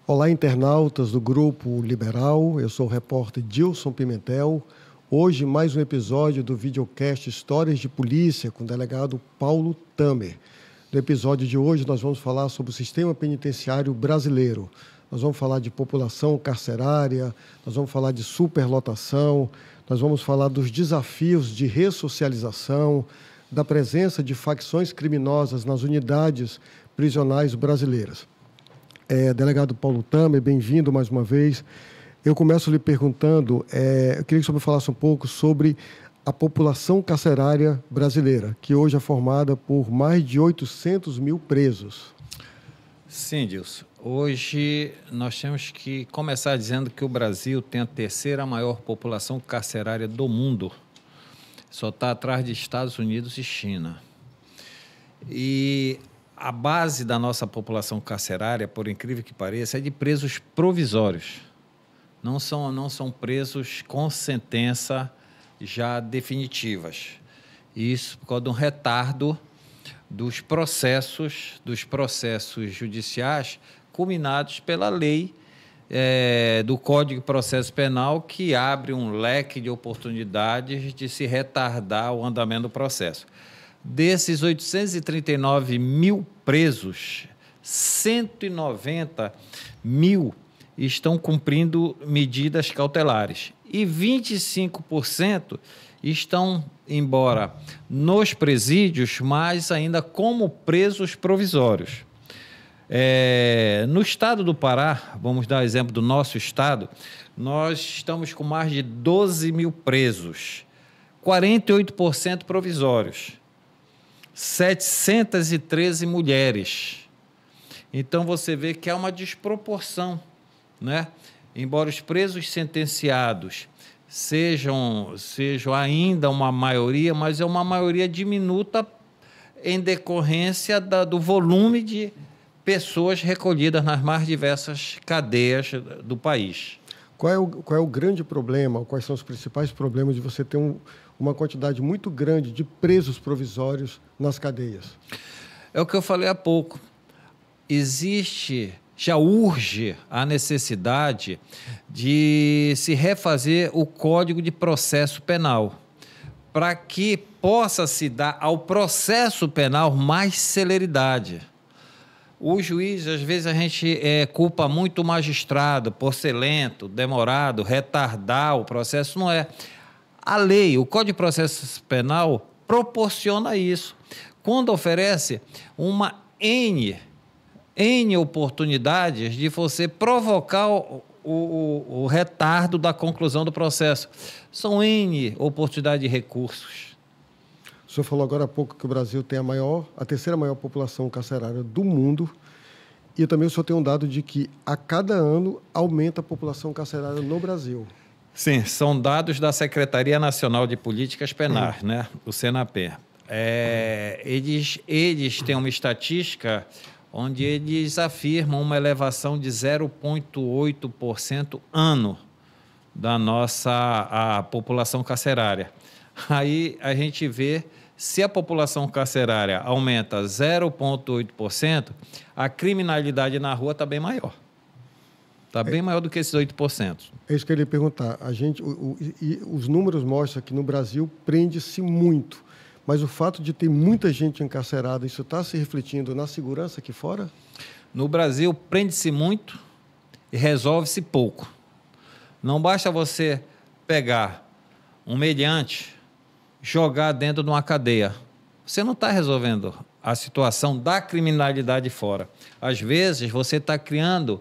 Olá, internautas do Grupo Liberal. Eu sou o repórter Dilson Pimentel. Hoje, mais um episódio do videocast Histórias de Polícia com o delegado Paulo Tamer. No episódio de hoje, nós vamos falar sobre o sistema penitenciário brasileiro. Nós vamos falar de população carcerária, nós vamos falar de superlotação, nós vamos falar dos desafios de ressocialização, da presença de facções criminosas nas unidades prisionais brasileiras. Delegado Paulo Tamer, bem-vindo mais uma vez. Eu começo lhe perguntando, eu queria que o senhor me falasse um pouco sobre a população carcerária brasileira, que hoje é formada por mais de 800 mil presos. Sim, Dilson. Hoje nós temos que começar dizendo que o Brasil tem a terceira maior população carcerária do mundo. Só está atrás de Estados Unidos e China. E a base da nossa população carcerária, por incrível que pareça, é de presos provisórios. Não são presos com sentença já definitivas. Isso por causa de um retardo dos processos judiciais culminados pela lei do Código de Processo Penal, que abre um leque de oportunidades de se retardar o andamento do processo. Desses 839 mil presos, 190 mil estão cumprindo medidas cautelares e 25% estão, embora nos presídios, mas ainda como presos provisórios. No estado do Pará, vamos dar exemplo do nosso estado, nós estamos com mais de 12 mil presos, 48% provisórios. 713 mulheres. Então, você vê que há uma desproporção, né? Embora os presos sentenciados sejam ainda uma maioria, mas é uma maioria diminuta em decorrência do volume de pessoas recolhidas nas mais diversas cadeias do país. Qual é o grande problema, quais são os principais problemas de você ter uma quantidade muito grande de presos provisórios nas cadeias? É o que eu falei há pouco. Já urge a necessidade de se refazer o Código de Processo Penal, para que possa se dar ao processo penal mais celeridade. O juiz, às vezes, a gente culpa muito o magistrado por ser lento, demorado, retardar o processo. Não é. A lei, o Código de Processo Penal, proporciona isso. Quando oferece uma N oportunidades de você provocar o retardo da conclusão do processo. São N oportunidades de recursos. O senhor falou agora há pouco que o Brasil tem a terceira maior população carcerária do mundo, e também o senhor tem um dado de que a cada ano aumenta a população carcerária no Brasil. Sim, são dados da Secretaria Nacional de Políticas Penais, né? O CNAP. Eles têm uma estatística onde eles afirmam uma elevação de 0,8% ano da a população carcerária. Aí a gente vê, se a população carcerária aumenta 0,8%, a criminalidade na rua está bem maior. Está bem maior do que esses 8%. É isso que eu ia perguntar. Os números mostram que no Brasil prende-se muito, mas o fato de ter muita gente encarcerada, isso está se refletindo na segurança aqui fora? No Brasil, prende-se muito e resolve-se pouco. Não basta você pegar um meliante, jogar dentro de uma cadeia. Você não está resolvendo a situação da criminalidade fora. Às vezes, você está criando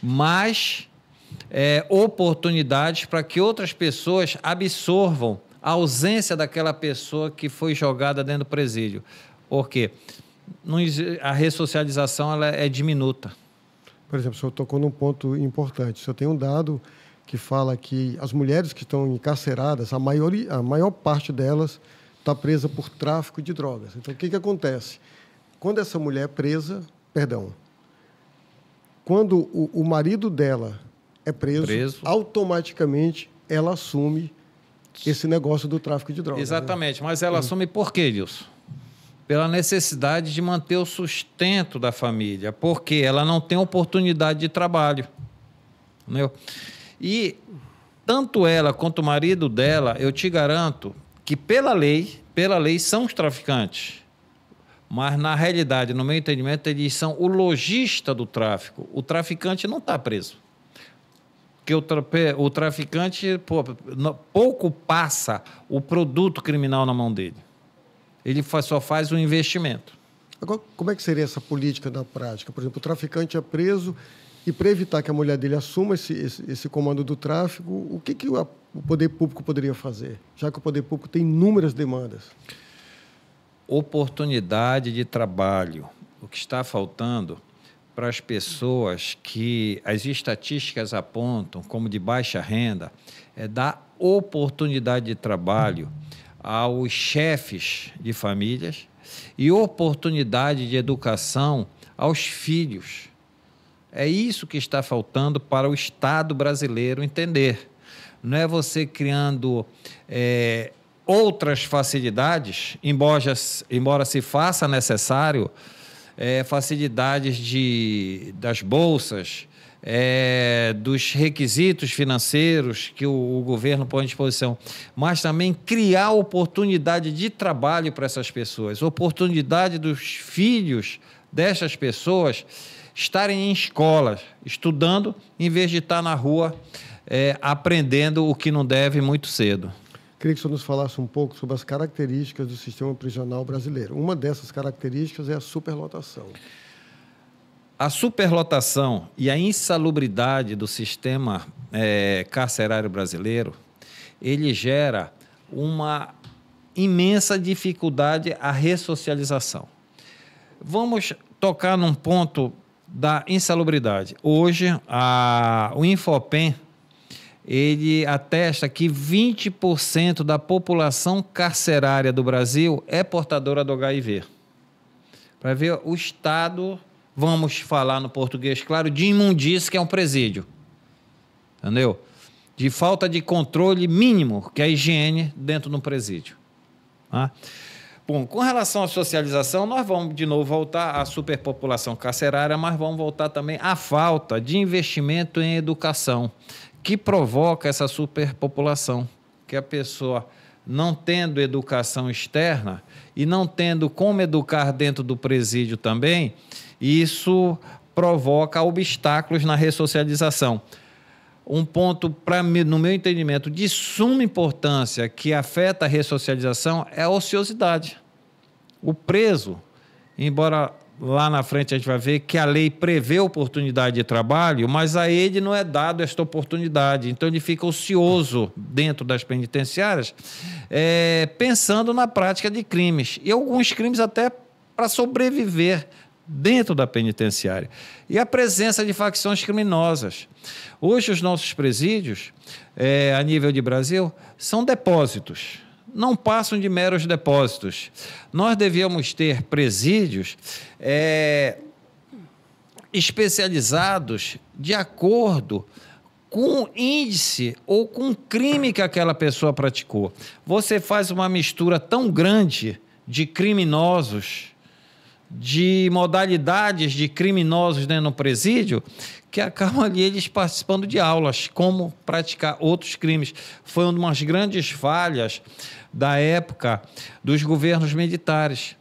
mais oportunidades para que outras pessoas absorvam a ausência daquela pessoa que foi jogada dentro do presídio. Por quê? A ressocialização ela é diminuta. Por exemplo, o senhor tocou num ponto importante. O senhor tem um dado que fala que as mulheres que estão encarceradas, a maior parte delas está presa por tráfico de drogas. Então, o que acontece? Quando essa mulher é presa, quando o marido dela é preso, automaticamente ela assume esse negócio do tráfico de drogas. Exatamente, né? Mas ela assume por quê, Dilson? pela necessidade de manter o sustento da família, porque ela não tem oportunidade de trabalho. Entendeu? E tanto ela quanto o marido dela, eu te garanto que pela lei são os traficantes. Mas, na realidade, no meu entendimento, eles são o lojista do tráfico. O traficante não está preso. Porque o traficante pouco passa o produto criminal na mão dele. Ele só faz o investimento. Agora, como é que seria essa política na prática? Por exemplo, o traficante é preso e, para evitar que a mulher dele assuma esse comando do tráfico, o que o poder público poderia fazer? Já que o poder público tem inúmeras demandas. Oportunidade de trabalho. O que está faltando para as pessoas que as estatísticas apontam como de baixa renda é dar oportunidade de trabalho aos chefes de famílias e oportunidade de educação aos filhos. É isso que está faltando para o Estado brasileiro entender. Não é você criando outras facilidades, embora se faça necessário, facilidades das bolsas, dos requisitos financeiros que o governo põe à disposição, mas também criar oportunidade de trabalho para essas pessoas, oportunidade dos filhos dessas pessoas estarem em escolas, estudando, em vez de estar na rua aprendendo o que não deve muito cedo. Queria que o senhor nos falasse um pouco sobre as características do sistema prisional brasileiro. Uma dessas características é a superlotação. A superlotação e a insalubridade do sistema carcerário brasileiro, ele gera uma imensa dificuldade à ressocialização. Vamos tocar num ponto da insalubridade. Hoje, o Infopem, ele atesta que 20% da população carcerária do Brasil é portadora do HIV. Para ver o estado, vamos falar no português, claro, de imundície, que é um presídio. Entendeu? De falta de controle mínimo, que é a higiene dentro de um presídio. Tá? Bom, com relação à socialização, nós vamos de novo voltar à superpopulação carcerária, mas vamos voltar também à falta de investimento em educação, que provoca essa superpopulação, que a pessoa, não tendo educação externa e não tendo como educar dentro do presídio também, isso provoca obstáculos na ressocialização. Um ponto, no meu entendimento, de suma importância que afeta a ressocialização é a ociosidade. O preso, embora lá na frente a gente vai ver que a lei prevê oportunidade de trabalho, mas a ele não é dado esta oportunidade. Então, ele fica ocioso dentro das penitenciárias, pensando na prática de crimes. E alguns crimes até para sobreviver dentro da penitenciária. E a presença de facções criminosas. Hoje, os nossos presídios, a nível de Brasil, são depósitos. Não passam de meros depósitos. Nós devíamos ter presídios especializados de acordo com o índice ou com o crime que aquela pessoa praticou. Você faz uma mistura tão grande de criminosos, de modalidades de criminosos dentro do presídio, que acabam ali eles participando de aulas, como praticar outros crimes. Foi uma das grandes falhas da época dos governos militares,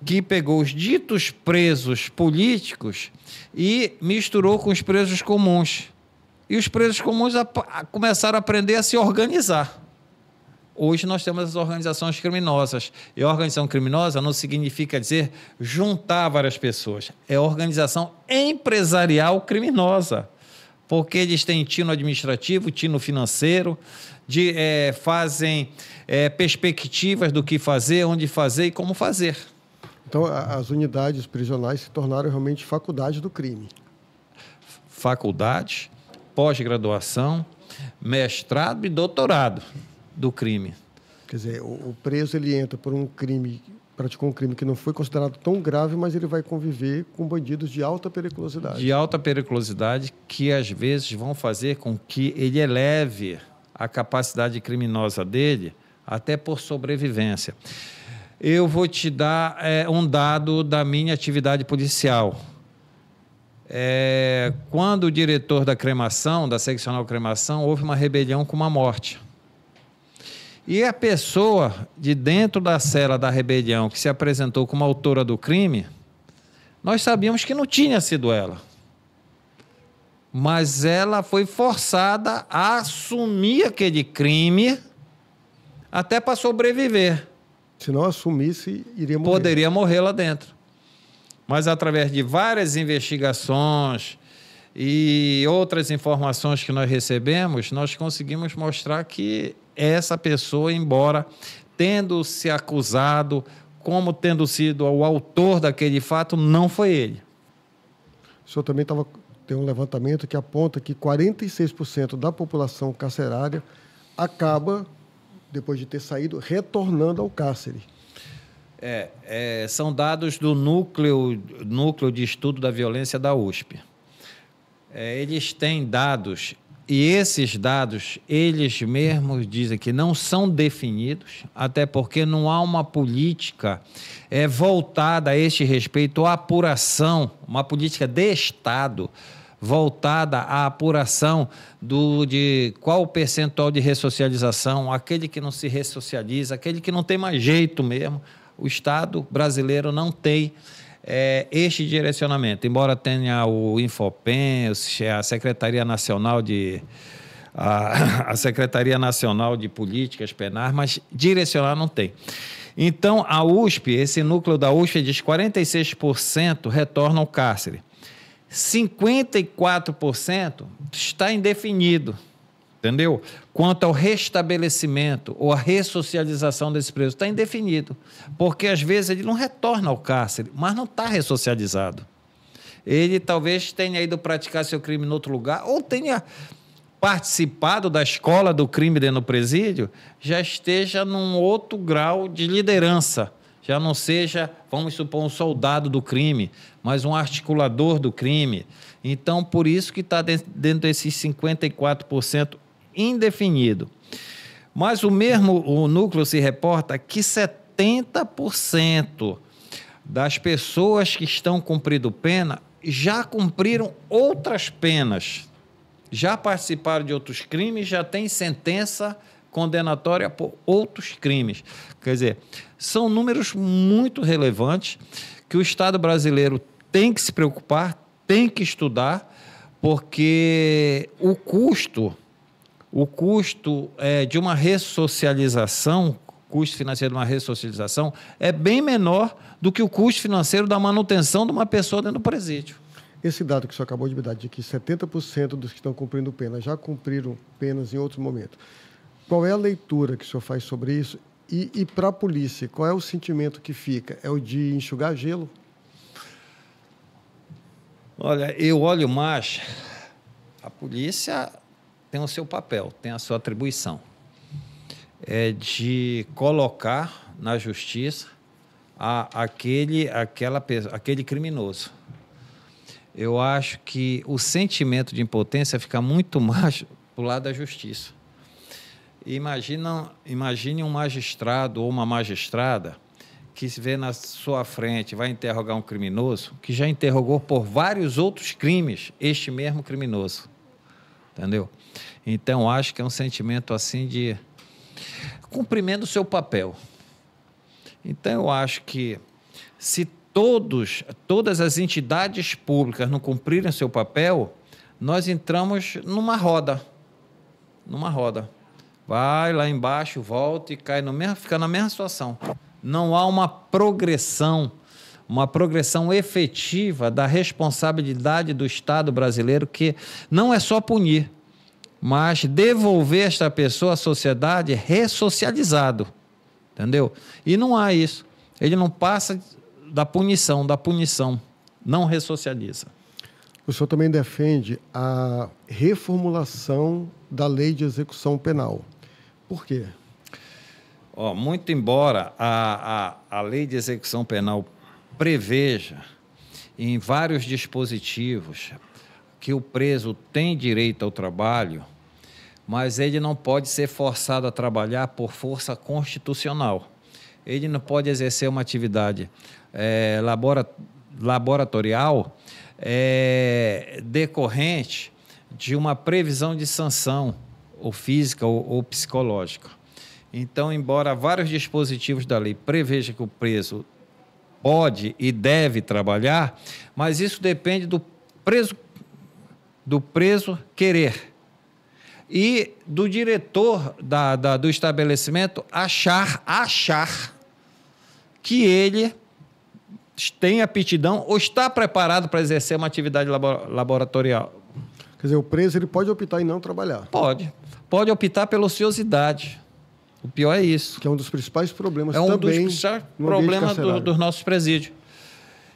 que pegou os ditos presos políticos e misturou com os presos comuns. E os presos comuns começaram a aprender a se organizar. Hoje nós temos as organizações criminosas. E a organização criminosa não significa dizer juntar várias pessoas. É organização empresarial criminosa. Porque eles têm tino administrativo, tino financeiro, fazem perspectivas do que fazer, onde fazer e como fazer. Então, as unidades prisionais se tornaram realmente faculdades do crime. Faculdades, pós-graduação, mestrado e doutorado do crime. Quer dizer, o preso ele entra por um crime, praticou um crime que não foi considerado tão grave, mas ele vai conviver com bandidos de alta periculosidade. De alta periculosidade, que às vezes vão fazer com que ele eleve a capacidade criminosa dele, até por sobrevivência. Eu vou te dar um dado da minha atividade policial. Quando o diretor da cremação, da seccional cremação, houve uma rebelião com uma morte. E a pessoa de dentro da cela da rebelião que se apresentou como autora do crime, nós sabíamos que não tinha sido ela. Mas ela foi forçada a assumir aquele crime até para sobreviver. Se não assumisse, iria morrer. Poderia morrer lá dentro. Mas através de várias investigações e outras informações que nós recebemos, nós conseguimos mostrar que essa pessoa, embora tendo se acusado, como tendo sido o autor daquele fato, não foi ele. O senhor também tem um levantamento que aponta que 46% da população carcerária acaba, depois de ter saído, retornando ao cárcere. São dados do núcleo de estudo da violência da USP. Eles têm dados, e esses dados, eles mesmos dizem que não são definidos, até porque não há uma política voltada a este respeito, à apuração, uma política de Estado, voltada à apuração de qual o percentual de ressocialização, aquele que não se ressocializa, aquele que não tem mais jeito mesmo. O Estado brasileiro não tem este direcionamento, embora tenha o Infopem, a Secretaria Nacional de Políticas Penais, mas direcionar não tem. Então, a USP, esse núcleo da USP diz que 46% retornam ao cárcere. 54% está indefinido, entendeu? Quanto ao restabelecimento ou a ressocialização desse preso, está indefinido, porque às vezes ele não retorna ao cárcere, mas não está ressocializado. Ele talvez tenha ido praticar seu crime em outro lugar, ou tenha participado da escola do crime dentro do presídio, já esteja num outro grau de liderança, já não seja, vamos supor, um soldado do crime, mas um articulador do crime. Então, por isso que está dentro desses 54% indefinido. Mas o núcleo se reporta que 70% das pessoas que estão cumprindo pena já cumpriram outras penas, já participaram de outros crimes, já tem sentença condenatória por outros crimes. Quer dizer, são números muito relevantes que o Estado brasileiro tem que se preocupar, tem que estudar, porque o custo de uma ressocialização, custo financeiro de uma ressocialização, é bem menor do que o custo financeiro da manutenção de uma pessoa dentro do presídio. Esse dado que o senhor acabou de me dar, de que 70% dos que estão cumprindo pena já cumpriram penas em outros momentos, qual é a leitura que o senhor faz sobre isso? E para a polícia, qual é o sentimento que fica? É o de enxugar gelo? Olha, eu olho mais, a polícia tem o seu papel, tem a sua atribuição, de colocar na justiça aquele criminoso. Eu acho que o sentimento de impotência fica muito mais do lado da justiça. Imagine um magistrado ou uma magistrada que se vê na sua frente, vai interrogar um criminoso, que já interrogou por vários outros crimes este mesmo criminoso. Entendeu? Então, acho que é um sentimento assim de cumprimento do seu papel. Então, eu acho que se todas as entidades públicas não cumprirem seu papel, nós entramos numa roda. Vai lá embaixo, volta e cai fica na mesma situação. Não há uma progressão efetiva da responsabilidade do Estado brasileiro, que não é só punir, mas devolver esta pessoa à sociedade ressocializado, entendeu? E não há isso. Ele não passa da punição, não ressocializa. O senhor também defende a reformulação da lei de execução penal. Por quê? Muito embora a lei de execução penal preveja em vários dispositivos que o preso tem direito ao trabalho, mas ele não pode ser forçado a trabalhar por força constitucional. ele não pode exercer uma atividade laboratorial decorrente de uma previsão de sanção, ou física ou psicológica. Então, embora vários dispositivos da lei prevejam que o preso pode e deve trabalhar, mas isso depende do preso querer e do diretor do estabelecimento achar que ele tem aptidão ou está preparado para exercer uma atividade laboratorial. Quer dizer, o preso ele pode optar em não trabalhar. Pode optar pela ociosidade. O pior é isso. Que é um dos principais problemas também. É um dos principais problemas dos nossos presídios.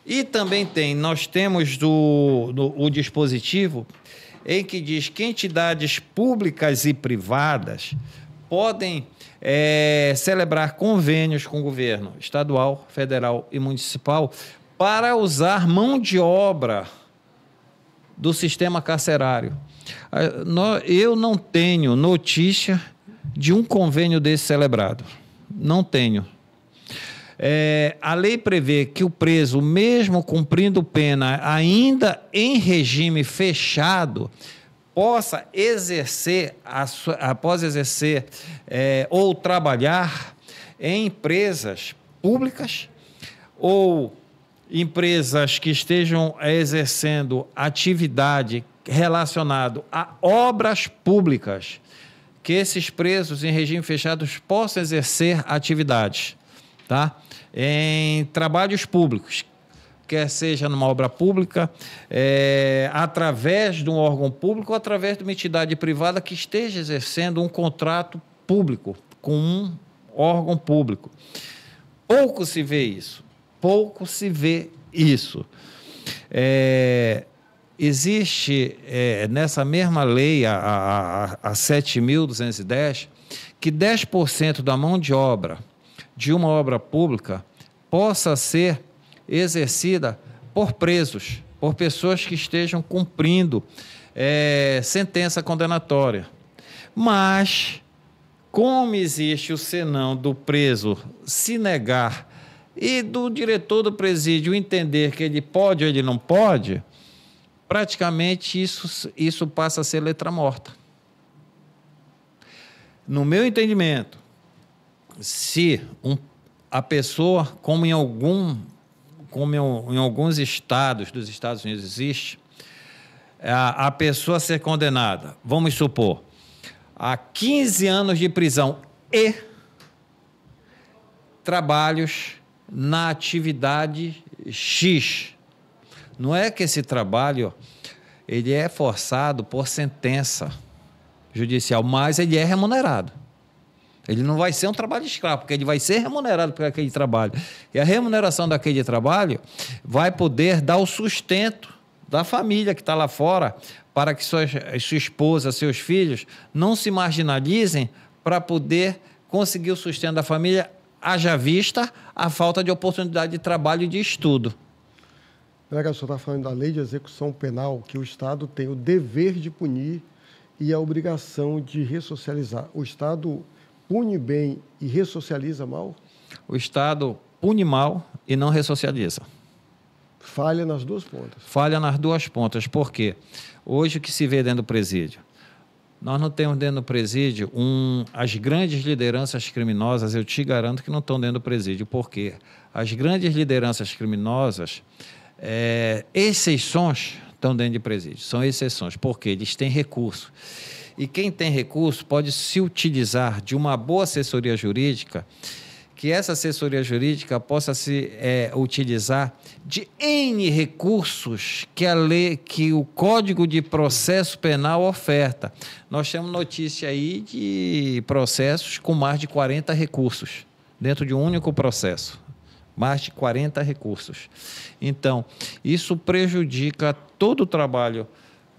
E também nós temos o dispositivo em que diz que entidades públicas e privadas podem celebrar convênios com o governo estadual, federal e municipal para usar mão de obra do sistema carcerário. Eu não tenho notícia de um convênio desse celebrado. Não tenho. A lei prevê que o preso, mesmo cumprindo pena, ainda em regime fechado, possa exercer, após exercer ou trabalhar em empresas públicas ou empresas que estejam exercendo atividade relacionada a obras públicas, que esses presos em regime fechado possam exercer atividades, tá? Em trabalhos públicos, quer seja numa obra pública, através de um órgão público ou através de uma entidade privada que esteja exercendo um contrato público com um órgão público. Pouco se vê isso. Existe nessa mesma lei, a 7.210, que 10% da mão de obra de uma obra pública possa ser exercida por presos, por pessoas que estejam cumprindo sentença condenatória. Mas, como existe o senão do preso se negar e do diretor do presídio entender que ele pode ou ele não pode, praticamente isso passa a ser letra morta. No meu entendimento, se a pessoa, como em alguns estados dos Estados Unidos existe, a pessoa ser condenada, vamos supor, a 15 anos de prisão e trabalhos na atividade X. Não é que esse trabalho ele é forçado por sentença judicial, mas ele é remunerado. Ele não vai ser um trabalho escravo, porque ele vai ser remunerado por aquele trabalho. E a remuneração daquele trabalho vai poder dar o sustento da família que está lá fora, para que sua esposa, seus filhos, não se marginalizem para poder conseguir o sustento da família, haja vista a falta de oportunidade de trabalho e de estudo. O senhor está falando da lei de execução penal, que o Estado tem o dever de punir e a obrigação de ressocializar. O Estado pune bem e ressocializa mal? O Estado pune mal e não ressocializa. Falha nas duas pontas. Falha nas duas pontas. Por quê? Hoje o que se vê dentro do presídio? Nós não temos dentro do presídio as grandes lideranças criminosas, eu te garanto que não estão dentro do presídio. Por quê? As grandes lideranças criminosas, exceções, estão dentro de presídio. São exceções, porque eles têm recurso. E quem tem recurso pode se utilizar de uma boa assessoria jurídica, que essa assessoria jurídica possa se utilizar de N recursos que a lei, que o Código de Processo Penal oferta. Nós temos notícia aí de processos com mais de 40 recursos, dentro de um único processo. Mais de 40 recursos. Então, isso prejudica todo o trabalho,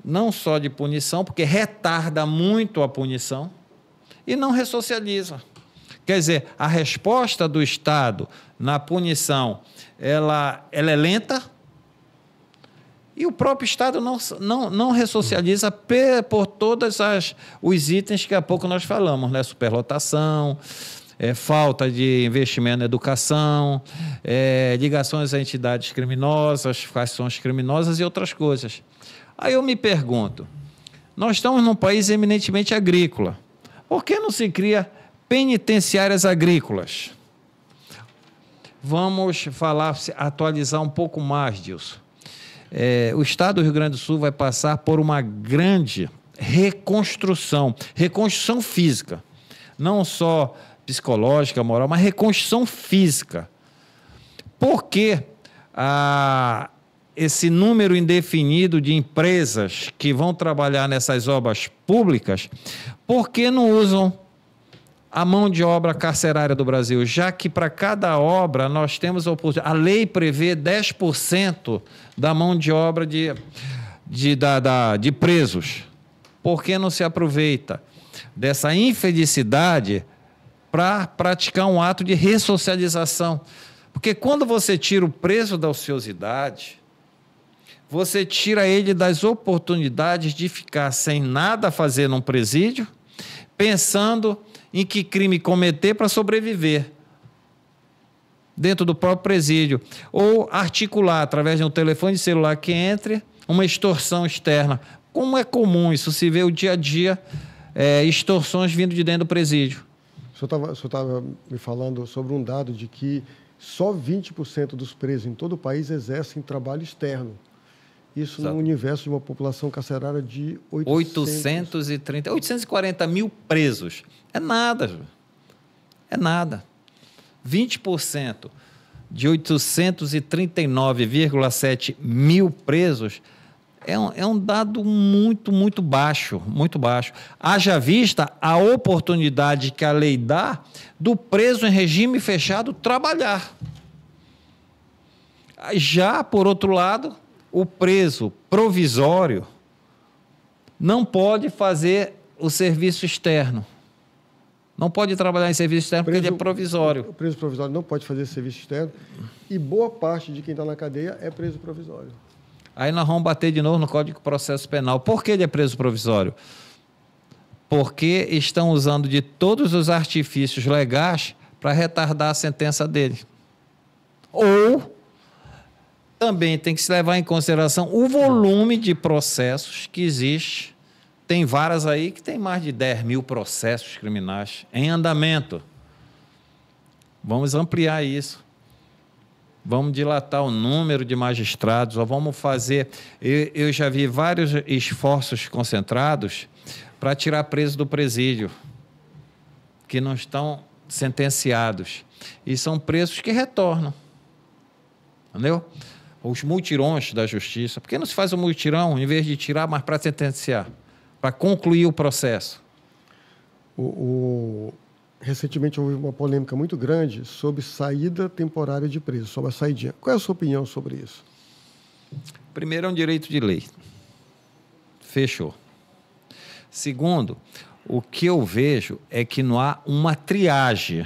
não só de punição, porque retarda muito a punição, e não ressocializa. Quer dizer, a resposta do Estado na punição, ela é lenta, e o próprio Estado não ressocializa por todos os itens que há pouco nós falamos, né? Superlotação, falta de investimento na educação, ligações a entidades criminosas, facções criminosas e outras coisas. Aí eu me pergunto, nós estamos num país eminentemente agrícola, por que não se cria penitenciárias agrícolas? Vamos atualizar um pouco mais disso. O Estado do Rio Grande do Sul vai passar por uma grande reconstrução física, não só psicológica, moral, mas reconstrução física. Por que esse número indefinido de empresas que vão trabalhar nessas obras públicas, por que não usam a mão de obra carcerária do Brasil, já que para cada obra nós temos a oportunidade. A lei prevê 10% da mão de obra de presos. Por que não se aproveita dessa infelicidade para praticar um ato de ressocialização? Porque quando você tira o preso da ociosidade, você tira ele das oportunidades de ficar sem nada a fazer num presídio, pensando em que crime cometer para sobreviver dentro do próprio presídio, ou articular através de um telefone celular que entre uma extorsão externa. Como é comum isso, se vê o dia a dia, extorsões vindo de dentro do presídio. O senhor estava me falando sobre um dado de que só 20% dos presos em todo o país exercem trabalho externo. Isso no universo de uma população carcerária de 840 mil presos. É nada. É nada. 20% de 839,7 mil presos é um dado muito, muito baixo, muito baixo. Haja vista a oportunidade que a lei dá do preso em regime fechado trabalhar. Já, por outro lado, o preso provisório não pode fazer o serviço externo. Não pode trabalhar em serviço externo porque ele é provisório. O preso provisório não pode fazer serviço externo e boa parte de quem está na cadeia é preso provisório. Aí nós vamos bater de novo no Código de Processo Penal. Por que ele é preso provisório? Porque estão usando de todos os artifícios legais para retardar a sentença dele. Ou também tem que se levar em consideração o volume de processos que existe. Tem varas aí que tem mais de 10 mil processos criminais em andamento. Vamos ampliar isso. Vamos dilatar o número de magistrados, ou vamos fazer... Eu já vi vários esforços concentrados para tirar presos do presídio, que não estão sentenciados. E são presos que retornam. Entendeu? Os multirões da justiça. Por que não se faz o multirão, em vez de tirar, mas para sentenciar? Para concluir o processo. Recentemente houve uma polêmica muito grande sobre saída temporária de preso, sobre a saidinha. Qual é a sua opinião sobre isso? Primeiro, é um direito de lei. Fechou. Segundo, o que eu vejo é que não há uma triagem.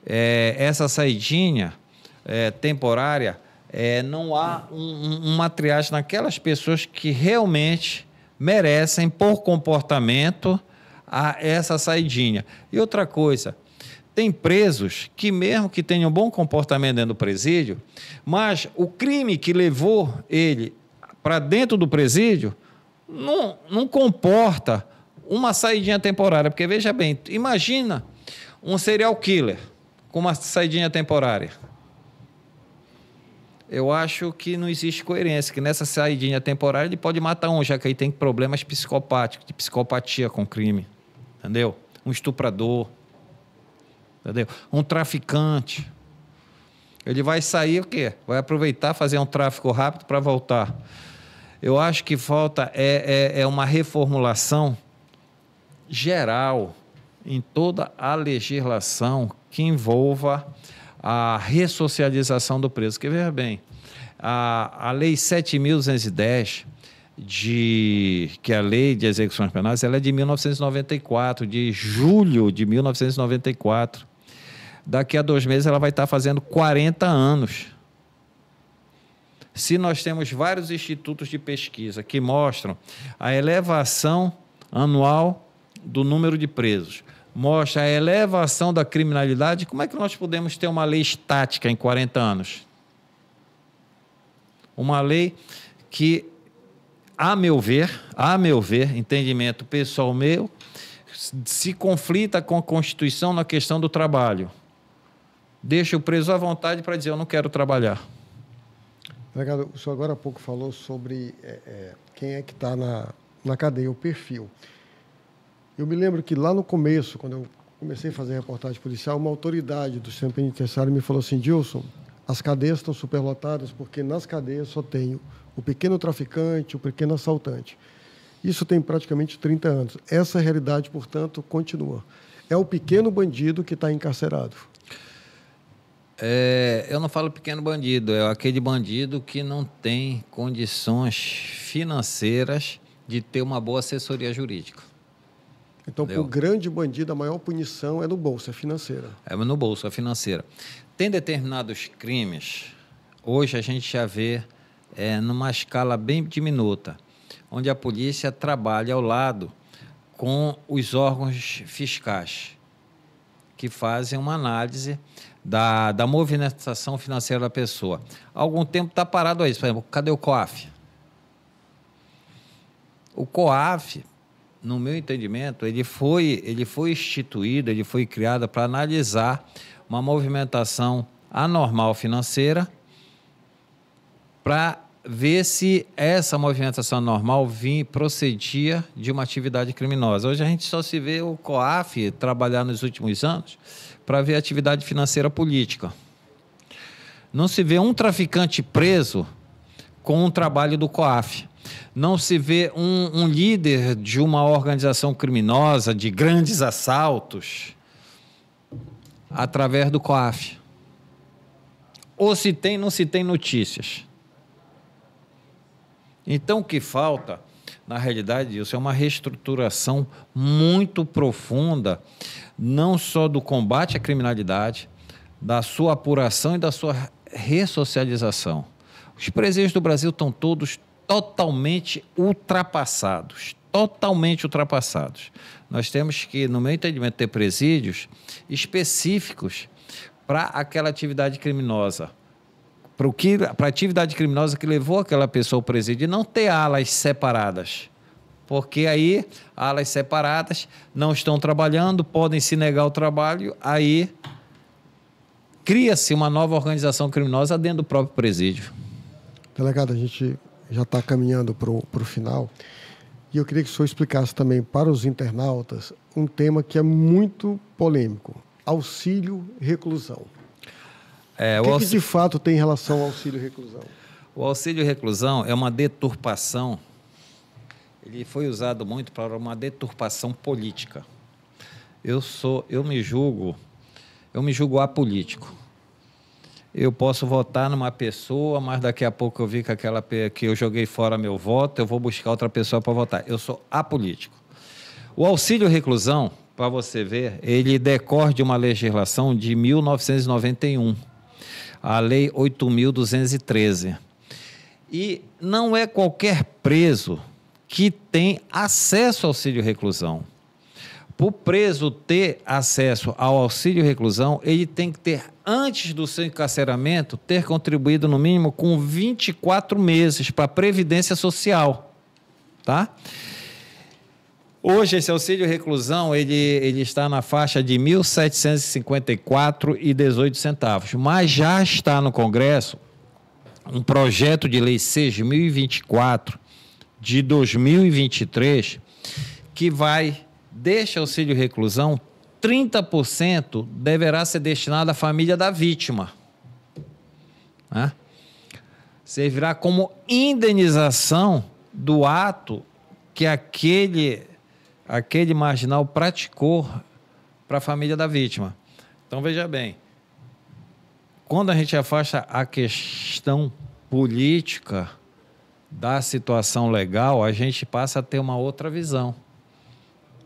Essa saidinha temporária, não há uma triagem naquelas pessoas que realmente merecem, por comportamento, essa saidinha. E outra coisa, tem presos que mesmo que tenham bom comportamento dentro do presídio, mas o crime que levou ele para dentro do presídio não comporta uma saidinha temporária. Porque, veja bem, imagina um serial killer com uma saidinha temporária. Eu acho que não existe coerência, que nessa saidinha temporária ele pode matar um, já que aí tem problemas psicopáticos, de psicopatia com crime. Entendeu? Um estuprador, entendeu? Um traficante. Ele vai sair o quê? Vai aproveitar, fazer um tráfico rápido para voltar. Eu acho que falta uma reformulação geral em toda a legislação que envolva a ressocialização do preso. Porque, veja bem, a Lei 7.210, que é a Lei de Execuções Penais, ela é de 1994, de julho de 1994. Daqui a 2 meses ela vai estar fazendo 40 anos. Se nós temos vários institutos de pesquisa que mostram a elevação anual do número de presos, mostra a elevação da criminalidade, como é que nós podemos ter uma lei estática em 40 anos? Uma lei que, a meu ver, entendimento pessoal meu, se conflita com a Constituição na questão do trabalho. Deixa o preso à vontade para dizer, eu não quero trabalhar. Delegado, o senhor agora há pouco falou sobre quem é que está na cadeia, o perfil. Eu me lembro que lá no começo, quando eu comecei a fazer reportagem policial, uma autoridade do sistema penitenciário me falou assim, Dilson, as cadeias estão superlotadas porque nas cadeias só tem o pequeno traficante, o pequeno assaltante. Isso tem praticamente 30 anos. Essa realidade, portanto, continua. É o pequeno bandido que está encarcerado. Eu não falo pequeno bandido, é aquele bandido que não tem condições financeiras de ter uma boa assessoria jurídica. Então, para o grande bandido, a maior punição é no bolso, é financeira. É no bolso, é financeira. Tem determinados crimes, hoje a gente já vê numa escala bem diminuta, onde a polícia trabalha ao lado com os órgãos fiscais, que fazem uma análise da movimentação financeira da pessoa. Há algum tempo está parado aí. Por exemplo, cadê o COAF? O COAF, no meu entendimento, ele foi instituído, ele foi criado para analisar uma movimentação anormal financeira, para ver se essa movimentação anormal procedia de uma atividade criminosa. Hoje a gente só se vê o COAF trabalhar nos últimos anos para ver a atividade financeira política. Não se vê um traficante preso com o trabalho do COAF. Não se vê um líder de uma organização criminosa, de grandes assaltos, através do COAF. Ou se tem, não se tem notícias. Então, o que falta, na realidade, isso é uma reestruturação muito profunda, não só do combate à criminalidade, da sua apuração e da sua ressocialização. Os presídios do Brasil estão todos totalmente ultrapassados. Totalmente ultrapassados. Nós temos que, no meu entendimento, ter presídios específicos para aquela atividade criminosa. Para a atividade criminosa que levou aquela pessoa ao presídio, e não ter alas separadas. Porque aí, alas separadas não estão trabalhando, podem se negar ao trabalho, aí cria-se uma nova organização criminosa dentro do próprio presídio. Delegado, a gente já está caminhando para o final, e eu queria que o senhor explicasse também para os internautas um tema que é muito polêmico, auxílio-reclusão. O que de fato tem em relação ao auxílio-reclusão? O auxílio-reclusão é uma deturpação, ele foi usado muito para uma deturpação política. Eu me julgo apolítico. Eu posso votar numa pessoa, mas daqui a pouco eu vi que eu joguei fora meu voto, eu vou buscar outra pessoa para votar. Eu sou apolítico. O auxílio-reclusão, para você ver, ele decorre de uma legislação de 1991, a Lei 8.213. E não é qualquer preso que tem acesso ao auxílio-reclusão. Para o preso ter acesso ao auxílio-reclusão, ele tem que ter, antes do seu encarceramento, ter contribuído no mínimo com 24 meses para a Previdência Social. Tá? Hoje, esse auxílio-reclusão ele está na faixa de R$ 1.754,18, mas já está no Congresso um projeto de lei 6.024 de 2023 que deixa auxílio-reclusão, 30% deverá ser destinado à família da vítima. Né? Servirá como indenização do ato que aquele marginal praticou para a família da vítima. Então, veja bem, quando a gente afasta a questão política da situação legal, a gente passa a ter uma outra visão.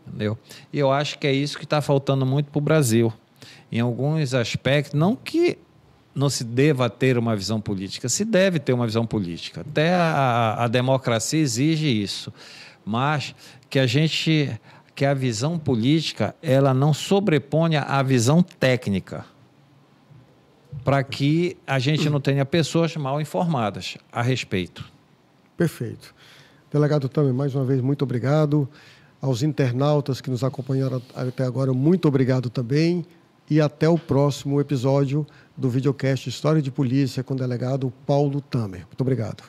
Entendeu? E eu acho que é isso que está faltando muito para o Brasil. Em alguns aspectos, não que não se deva ter uma visão política, se deve ter uma visão política. Até a democracia exige isso. Mas que que a visão política ela não sobreponha à visão técnica, para que a gente não tenha pessoas mal informadas a respeito. Perfeito. Delegado Tamer, mais uma vez, muito obrigado. Aos internautas que nos acompanharam até agora, muito obrigado também. E até o próximo episódio do videocast História de Polícia com o delegado Paulo Tamer. Muito obrigado.